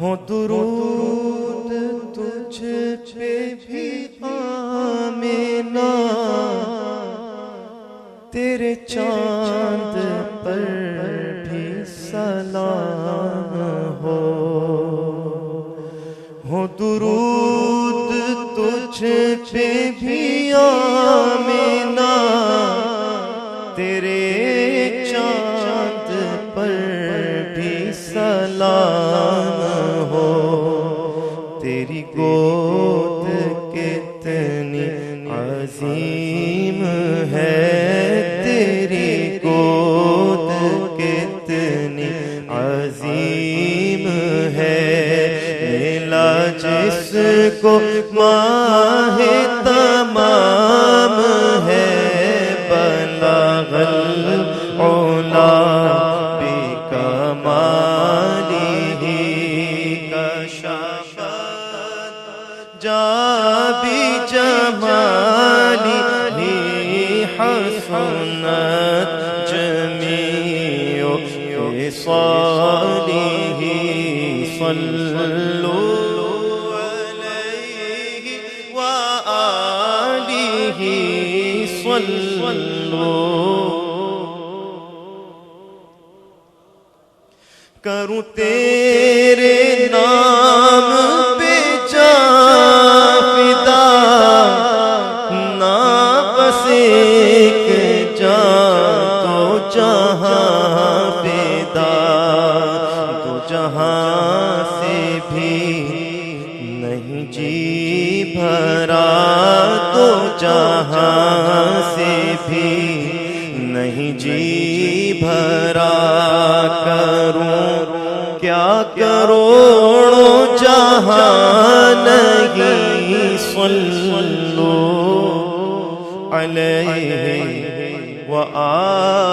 ہو درود تجھ پہ بھی آمینہ، تیرے چاند پر بھی سلام ہو درود تجھ پہ بھی آمینہ، تیرے چاند پر بھی سلام ہو، تیری گود کتنی عظیم ہے، تیری گود کتنی عظیم ہے، ملا جس کو ماہ تمام ہے، بلغ العلا بکمالہ، کشف جا بجمالہ، حسنت جمیع خصالہ، صلوا علیہ وآلہ، صلوا۔ کروں تیرے نام پہ جان فدا، نہ بس ایک جان تو جہاں فدا، تو جہاں سے بھی نہیں جی بھرا، تو جہاں سے بھی نہیں جی بھرا، کروں کیا کروڑوں جہاں نہیں، صلوا علیہ وآلہ۔